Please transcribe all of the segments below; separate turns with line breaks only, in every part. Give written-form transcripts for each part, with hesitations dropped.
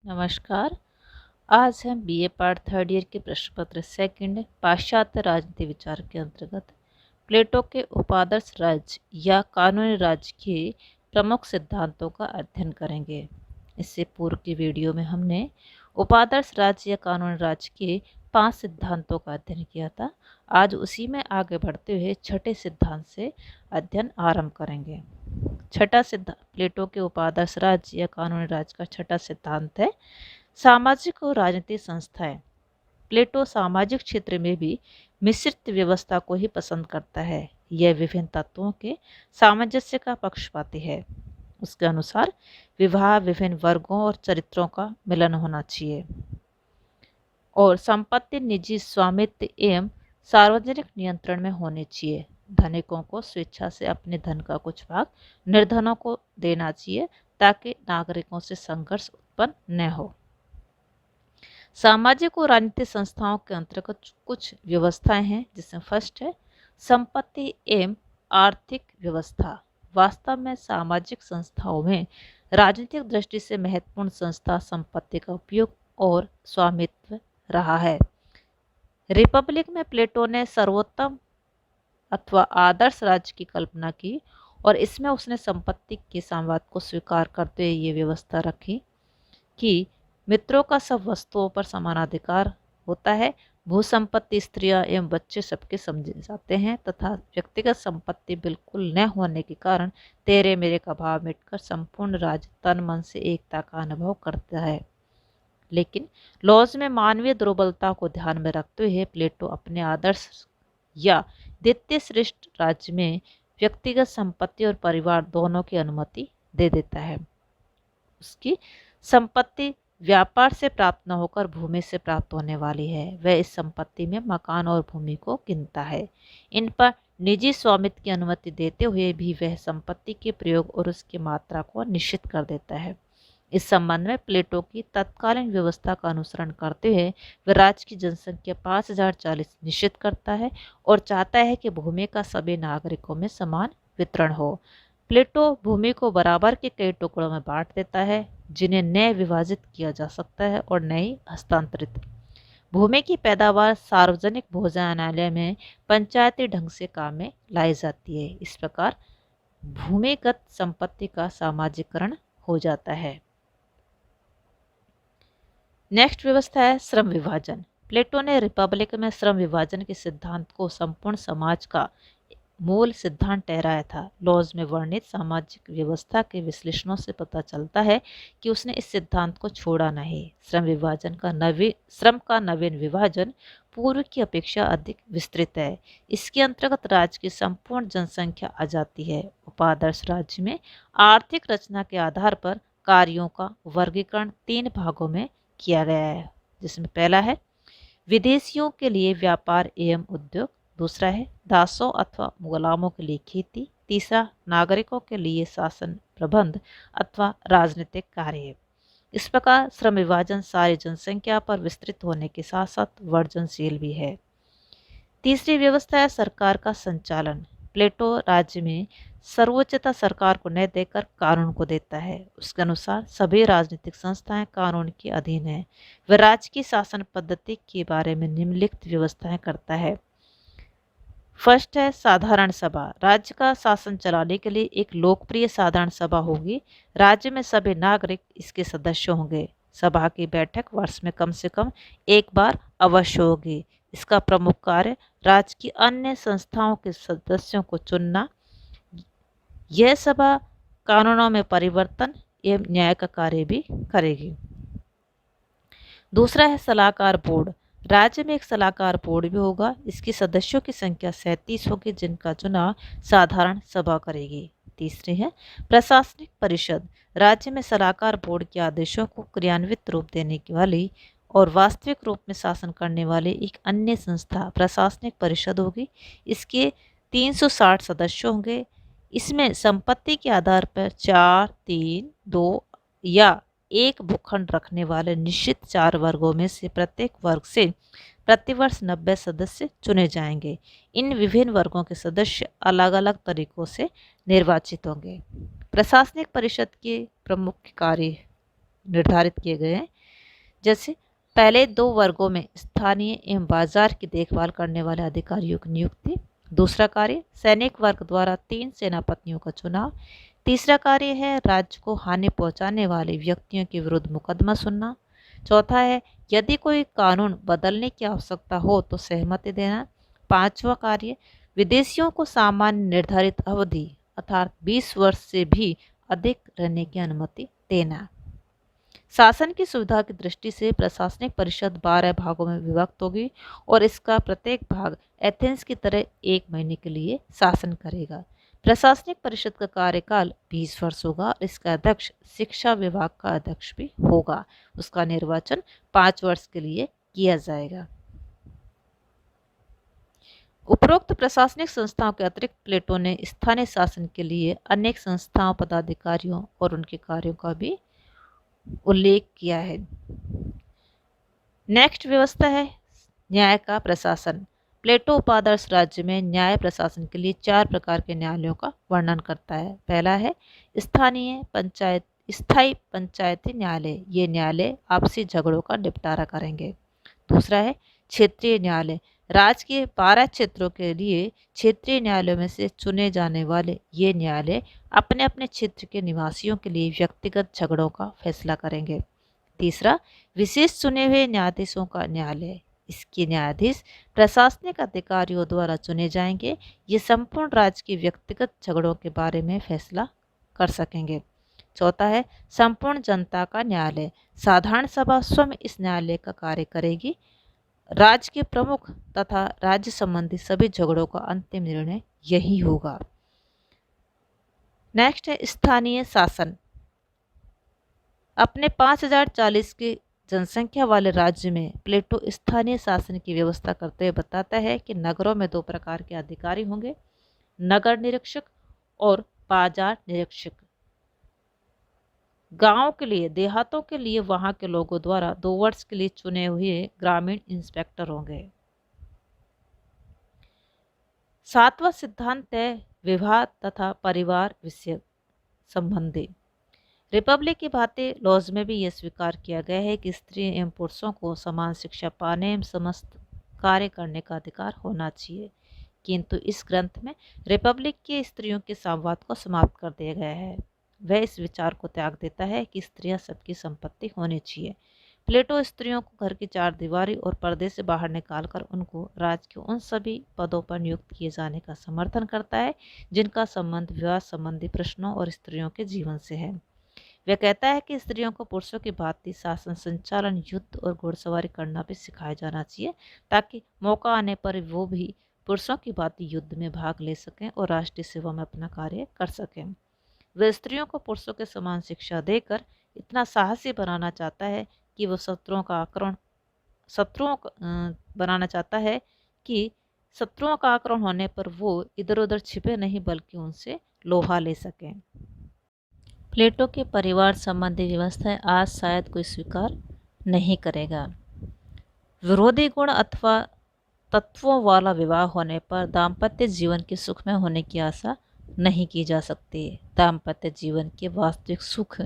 नमस्कार। आज हम बीए पार्ट थर्ड ईयर के प्रश्न पत्र सेकंड पाश्चात्य राजनीति विचार के अंतर्गत प्लेटो के उपादर्श राज्य या कानूनी राज्य के प्रमुख सिद्धांतों का अध्ययन करेंगे। इससे पूर्व की वीडियो में हमने उपादर्श राज्य या कानूनी राज्य के 5 सिद्धांतों का अध्ययन किया था। आज उसी में आगे बढ़ते हुए छठे सिद्धांत से अध्ययन आरंभ करेंगे। छठा सिद्धांत प्लेटो के उपादर्श राज्य या कानूनी राज्य का छठा सिद्धांत है सामाजिक और राजनीतिक संस्थाएं। प्लेटो सामाजिक क्षेत्र में भी मिश्रित व्यवस्था को ही पसंद करता है। यह विभिन्न तत्वों के सामंजस्य का पक्षपाती है। उसके अनुसार विवाह विभिन्न वर्गों और चरित्रों का मिलन होना चाहिए और संपत्ति निजी स्वामित्व एवं सार्वजनिक नियंत्रण में होनी चाहिए। धनिकों को स्वेच्छा से अपने धन का कुछ भाग निर्धनों को देना चाहिए ताकि नागरिकों से संघर्ष उत्पन्न न हो। सामाजिक और राजनीतिक संस्थाओं के अंतर्गत कुछ व्यवस्थाएं हैं, जिसमें फर्स्ट है संपत्ति एवं आर्थिक व्यवस्था। वास्तव में सामाजिक संस्थाओं में राजनीतिक दृष्टि से महत्वपूर्ण संस्था संपत्ति का उपयोग और स्वामित्व रहा है। रिपब्लिक में प्लेटो ने सर्वोत्तम अथवा आदर्श राज्य की कल्पना की और इसमें उसने संपत्ति के संवाद को स्वीकार करते हुए ये व्यवस्था रखी कि मित्रों का सब वस्तुओं पर समान अधिकार होता है। भू संपत्ति स्त्रियां एवं बच्चे सबके समझे जाते हैं तथा व्यक्तिगत संपत्ति बिल्कुल न होने के कारण तेरे मेरे का भाव मिटकर संपूर्ण राज्य तन मन से एकता का अनुभव करता है। लेकिन लॉज में मानवीय दुर्बलता को ध्यान में रखते हुए प्लेटो अपने आदर्श या द्वितीय श्रेष्ठ राज्य में व्यक्तिगत संपत्ति और परिवार दोनों की अनुमति दे देता है। उसकी संपत्ति व्यापार से प्राप्त न होकर भूमि से प्राप्त होने वाली है। वह इस संपत्ति में मकान और भूमि को गिनता है। इन पर निजी स्वामित्व की अनुमति देते हुए भी वह संपत्ति के प्रयोग और उसकी मात्रा को निश्चित कर देता है। इस संबंध में प्लेटो की तत्कालीन व्यवस्था का अनुसरण करते हुए वह राज्य की जनसंख्या 5040 निश्चित करता है और चाहता है कि भूमि का सभी नागरिकों में समान वितरण हो। प्लेटो भूमि को बराबर के कई टुकड़ों में बांट देता है, जिन्हें नए विभाजित किया जा सकता है और नई हस्तांतरित। भूमि की पैदावार सार्वजनिक भोजनालय में पंचायती ढंग से काम में लाई जाती है। इस प्रकार भूमिगत संपत्ति का सामाजिकरण हो जाता है। नेक्स्ट व्यवस्था है श्रम विभाजन। प्लेटो ने रिपब्लिक में श्रम विभाजन के सिद्धांत को संपूर्ण समाज का मूल सिद्धांत ठहराया था। लॉज में वर्णित सामाजिक व्यवस्था के विश्लेषणों से पता चलता है कि उसने इस सिद्धांत को छोड़ा नहीं। श्रम का नवीन विभाजन पूर्व की अपेक्षा अधिक विस्तृत है। इसके अंतर्गत राज्य की संपूर्ण जनसंख्या आ जाती है। उपादर्श राज्य में आर्थिक रचना के आधार पर कार्यों का वर्गीकरण 3 भागों में किया गया है, जिसमें पहला है विदेशियों के लिए व्यापार एवं उद्योग, दूसरा है दासों अथवा गुलामों के लिए खेती, तीसरा नागरिकों के लिए शासन प्रबंध अथवा राजनीतिक कार्य। इस प्रकार श्रम विभाजन सारी जनसंख्या पर विस्तृत होने के साथ साथ वर्जनशील भी है। तीसरी व्यवस्था है सरकार का संचालन। प्लेटो राज्य में सर्वोच्चता सरकार को न देकर कानून को देता है। उसके अनुसार सभी राजनीतिक संस्थाएं कानून के अधीन हैं। वह राज्य की शासन पद्धति के बारे में निम्नलिखित व्यवस्थाएं करता है। फर्स्ट है साधारण सभा। राज्य का शासन चलाने के लिए एक लोकप्रिय साधारण सभा होगी। राज्य में सभी नागरिक इसके सदस्य होंगे। सभा की बैठक वर्ष में कम से कम एक बार अवश्य होगी। इसका प्रमुख कार्य राज्य की अन्य संस्थाओं के सदस्यों को चुनना। यह सभा कानूनों में परिवर्तन एवं न्याय का कार्य भी करेगी। दूसरा है सलाहकार बोर्ड। राज्य में एक सलाहकार बोर्ड भी होगा। इसके सदस्यों की संख्या 37 होगी, जिनका चुनाव साधारण सभा करेगी। तीसरी है प्रशासनिक परिषद। राज्य में सलाहकार बोर्ड के आदेशों को क्रियान्वित रूप देने वाली और वास्तविक रूप में शासन करने वाली एक अन्य संस्था प्रशासनिक परिषद होगी। इसके 360 सदस्य होंगे। इसमें संपत्ति के आधार पर 4, 3, 2 या एक भूखंड रखने वाले निश्चित 4 वर्गों में से प्रत्येक वर्ग से प्रतिवर्ष 90 सदस्य चुने जाएंगे। इन विभिन्न वर्गों के सदस्य अलग अलग तरीकों से निर्वाचित होंगे। प्रशासनिक परिषद के प्रमुख कार्य निर्धारित किए गए हैं। जैसे पहले 2 वर्गों में स्थानीय एवं बाजार की देखभाल करने वाले अधिकारियों की नियुक्ति। दूसरा कार्य सैनिक वर्ग द्वारा 3 सेनापतियों का चुनाव। तीसरा कार्य है राज्य को हानि पहुंचाने वाले व्यक्तियों के विरुद्ध मुकदमा सुनना। चौथा है यदि कोई कानून बदलने की आवश्यकता हो तो सहमति देना। पांचवा कार्य विदेशियों को सामान्य निर्धारित अवधि अर्थात 20 वर्ष से भी अधिक रहने की अनुमति देना। शासन की सुविधा की दृष्टि से प्रशासनिक परिषद 12 भागों में विभक्त होगी और इसका प्रत्येक भाग एथेंस की तरह 1 महीने के लिए शासन करेगा। प्रशासनिक परिषद का कार्यकाल 20 वर्ष होगा। इसका अध्यक्ष शिक्षा विभाग का अध्यक्ष भी होगा। उसका निर्वाचन 5 वर्ष के लिए किया जाएगा। उपरोक्त प्रशासनिक संस्थाओं के अतिरिक्त प्लेटो ने स्थानीय शासन के लिए अनेक संस्थाओं, पदाधिकारियों और उनके कार्यों का भी उल्लेख किया है। नेक्स्ट व्यवस्था है न्याय का प्रशासन। प्लेटो उपादर्श राज्य में न्याय प्रशासन के लिए 4 प्रकार के न्यायालयों का वर्णन करता है। पहला है स्थायी पंचायती न्यायालय। ये न्यायालय आपसी झगड़ों का निपटारा करेंगे। दूसरा है क्षेत्रीय न्यायालय। राज्य के 12 क्षेत्रों के लिए क्षेत्रीय न्यायालयों में से चुने जाने वाले ये न्यायालय अपने अपने क्षेत्र के निवासियों के लिए व्यक्तिगत झगड़ों का फैसला करेंगे। तीसरा विशेष चुने हुए न्यायाधीशों का न्यायालय। इसके न्यायाधीश प्रशासनिक अधिकारियों द्वारा चुने जाएंगे। ये संपूर्ण राज्य के व्यक्तिगत झगड़ों के बारे में फैसला कर सकेंगे। चौथा है संपूर्ण जनता का न्यायालय। साधारण सभा स्वयं इस न्यायालय का कार्य करेगी। राज्य के प्रमुख तथा राज्य संबंधी सभी झगड़ों का अंतिम निर्णय यही होगा। नेक्स्ट है स्थानीय शासन। अपने 5040 की जनसंख्या वाले राज्य में प्लेटो स्थानीय शासन की व्यवस्था करते हुए बताता है कि नगरों में 2 प्रकार के अधिकारी होंगे, नगर निरीक्षक और बाजार निरीक्षक। गांव के लिए, देहातों के लिए वहां के लोगों द्वारा 2 वर्ष के लिए चुने हुए ग्रामीण इंस्पेक्टर होंगे। 7वां सिद्धांत है विवाह तथा परिवार विषय संबंधी। रिपब्लिक की भांति लॉज में भी यह स्वीकार किया गया है कि स्त्री एवं पुरुषों को समान शिक्षा पाने एवं समस्त कार्य करने का अधिकार होना चाहिए, किंतु इस ग्रंथ में रिपब्लिक के स्त्रियों के संवाद को समाप्त कर दिया गया है। वह इस विचार को त्याग देता है कि स्त्रियां सबकी संपत्ति होनी चाहिए। प्लेटो स्त्रियों को घर की 4 दीवारी और पर्दे से बाहर निकालकर उनको राज्य के उन सभी पदों पर नियुक्त किए जाने का समर्थन करता है जिनका संबंध विवाह संबंधी प्रश्नों और स्त्रियों के जीवन से है। वह कहता है कि स्त्रियों को पुरुषों की भांति शासन संचालन, युद्ध और घुड़सवारी करना भी सिखाया जाना चाहिए ताकि मौका आने पर वो भी पुरुषों की भांति युद्ध में भाग ले सकें और राष्ट्रीय सेवा में अपना कार्य कर सकें। वह स्त्रियों को पुरुषों के समान शिक्षा देकर इतना साहसी बनाना चाहता है कि वो शत्रुओं का आक्रमण होने पर वो इधर उधर छिपे नहीं बल्कि उनसे लोहा ले सकें। प्लेटो के परिवार संबंधी व्यवस्थाएं आज शायद कोई स्वीकार नहीं करेगा। विरोधी गुण अथवा तत्वों वाला विवाह होने पर दाम्पत्य जीवन के सुख में होने की आशा नहीं की जा सकती। दाम्पत्य जीवन के वास्तविक सुख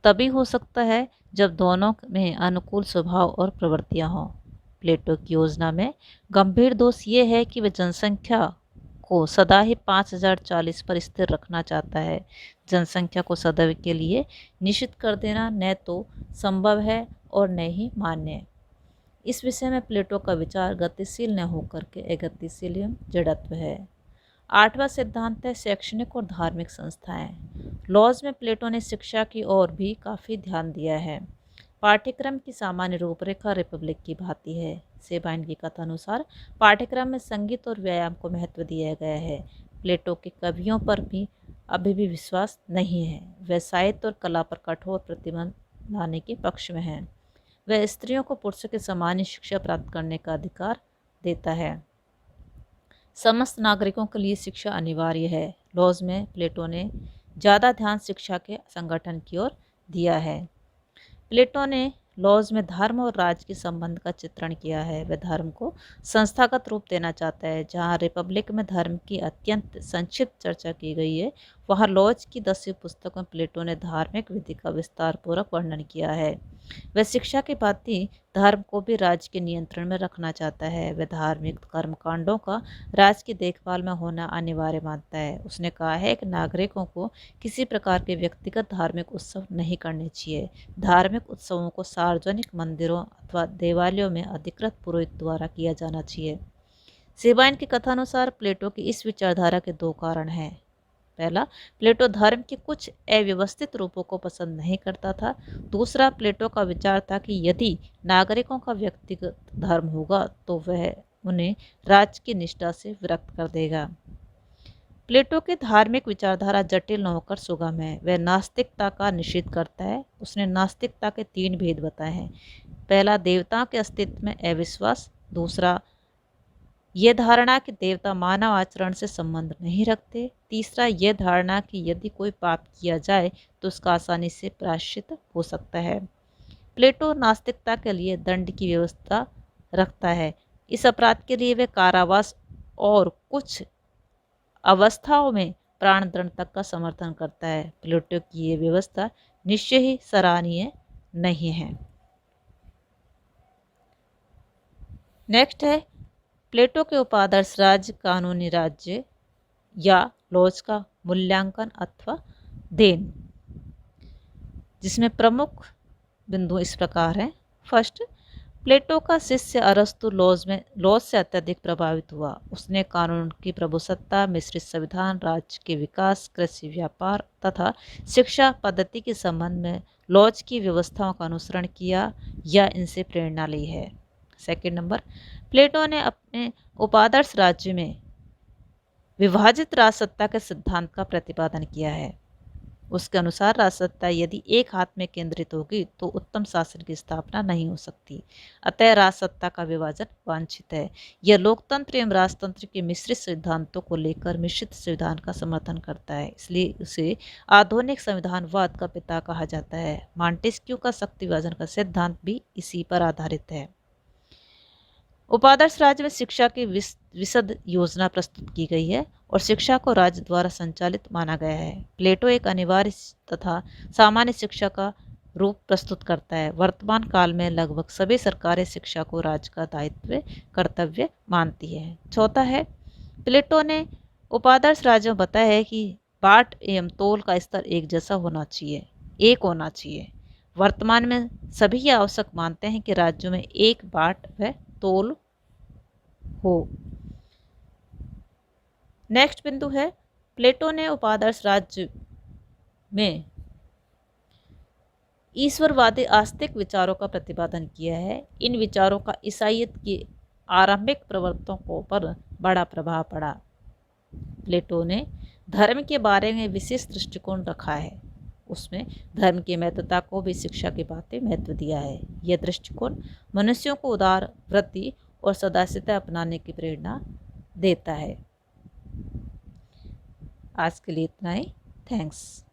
तभी हो सकता है जब दोनों में अनुकूल स्वभाव और प्रवृत्तियां हों। प्लेटो की योजना में गंभीर दोष ये है कि वह जनसंख्या को सदा ही 5040 पर स्थिर रखना चाहता है। जनसंख्या को सदैव के लिए निश्चित कर देना न तो संभव है और न ही मान्य। इस विषय में प्लेटो का विचार गतिशील न होकर के अगतिशील एवं जड़त्व है। 8वां सिद्धांत है शैक्षणिक और धार्मिक संस्थाएं। लॉज में प्लेटो ने शिक्षा की ओर भी काफ़ी ध्यान दिया है। पाठ्यक्रम की सामान्य रूपरेखा रिपब्लिक की भांति है। सेबाइन की कथानुसार पाठ्यक्रम में संगीत और व्यायाम को महत्व दिया गया है। प्लेटो के कवियों पर भी अभी भी विश्वास नहीं है। वह साहित्य और कला पर कठोर प्रतिबंध लाने के पक्ष में है। वह स्त्रियों को पुरुषों के समान शिक्षा प्राप्त करने का अधिकार देता है। समस्त नागरिकों के लिए शिक्षा अनिवार्य है। लॉज में प्लेटो ने ज़्यादा ध्यान शिक्षा के संगठन की ओर दिया है। प्लेटो ने लॉज में धर्म और राज्य के संबंध का चित्रण किया है। वह धर्म को संस्थागत रूप देना चाहता है। जहाँ रिपब्लिक में धर्म की अत्यंत संक्षिप्त चर्चा की गई है, वहाँ लॉज की 10वीं पुस्तक में प्लेटो ने धार्मिक विधि का विस्तार पूर्वक वर्णन किया है। वह शिक्षा की भांति धर्म को भी राज्य के नियंत्रण में रखना चाहता है। वह धार्मिक कर्मकांडों का राज्य की देखभाल में होना अनिवार्य मानता है। उसने कहा है कि नागरिकों को किसी प्रकार के व्यक्तिगत धार्मिक उत्सव नहीं करने चाहिए। धार्मिक उत्सवों को सार्वजनिक मंदिरों अथवा देवालयों में अधिकृत पुरोहित द्वारा किया जाना चाहिए। सेबाइन के कथानुसार प्लेटो की इस विचारधारा के दो कारण हैं। पहला, प्लेटो धर्म के कुछ अव्यवस्थित रूपों को पसंद नहीं करता था। दूसरा, प्लेटो का विचार था कि यदि नागरिकों का व्यक्तिगत धर्म होगा तो वह उन्हें राज्य की निष्ठा से विरक्त कर देगा। प्लेटो की धार्मिक विचारधारा जटिल न होकर सुगम है। वह नास्तिकता का निषेध करता है। उसने नास्तिकता के 3 भेद बताए हैं। पहला, देवताओं के अस्तित्व में अविश्वास। दूसरा, यह धारणा कि देवता मानव आचरण से संबंध नहीं रखते। तीसरा, यह धारणा कि यदि कोई पाप किया जाए तो उसका आसानी से प्रायश्चित हो सकता है। प्लेटो नास्तिकता के लिए दंड की व्यवस्था रखता है। इस अपराध के लिए वह कारावास और कुछ अवस्थाओं में प्राणदंड तक का समर्थन करता है। प्लेटो की यह व्यवस्था निश्चय ही सराहनीय नहीं है। नेक्स्ट है प्लेटो के उपादर्श राज्य कानूनी राज्य या लॉज का मूल्यांकन अथवा देन, जिसमें प्रमुख बिंदु इस प्रकार हैं। फर्स्ट, प्लेटो का शिष्य अरस्तु लॉज से अत्यधिक प्रभावित हुआ। उसने कानून की प्रभुसत्ता, मिश्रित संविधान, राज्य के विकास, कृषि, व्यापार तथा शिक्षा पद्धति के संबंध में लॉज की व्यवस्थाओं का अनुसरण किया या इनसे प्रेरणा ली है। सेकंड नंबर, प्लेटो ने अपने उपादर्श राज्य में विभाजित राजसत्ता के सिद्धांत का प्रतिपादन किया है। उसके अनुसार राजसत्ता यदि एक हाथ में केंद्रित होगी तो उत्तम शासन की स्थापना नहीं हो सकती। अतः राजसत्ता का विभाजन वांछित है। यह लोकतंत्र एवं राजतंत्र के मिश्रित सिद्धांतों को लेकर मिश्रित संविधान का समर्थन करता है, इसलिए उसे आधुनिक संविधानवाद का पिता कहा जाता है। मॉन्टेस्क्यू का शक्ति विभाजन का सिद्धांत भी इसी पर आधारित है। उपादर्श राज्य में शिक्षा की विशद योजना प्रस्तुत की गई है और शिक्षा को राज्य द्वारा संचालित माना गया है। प्लेटो एक अनिवार्य तथा सामान्य शिक्षा का रूप प्रस्तुत करता है। वर्तमान काल में लगभग सभी सरकारें शिक्षा को राज्य का दायित्व कर्तव्य मानती है। चौथा है, प्लेटो ने उपादर्श राज्य में बताया है कि बाट एवं तोल का स्तर एक जैसा होना चाहिए, एक होना चाहिए। वर्तमान में सभी आवश्यक मानते हैं कि राज्यों में एक बाट व तोल हो। नेक्स्ट बिंदु है, प्लेटो ने उपादर्श राज्य में ईश्वरवादी आस्तिक विचारों का प्रतिपादन किया है। इन विचारों का ईसाईयत के आरंभिक प्रवर्तकों पर बड़ा प्रभाव पड़ा। प्लेटो ने धर्म के बारे में विशेष दृष्टिकोण रखा है। उसमें धर्म की महत्वता को भी शिक्षा की बातें महत्व दिया है। यह दृष्टिकोण मनुष्यों को उदार वृत्ति और सदाचार अपनाने की प्रेरणा देता है। आज के लिए इतना ही। थैंक्स।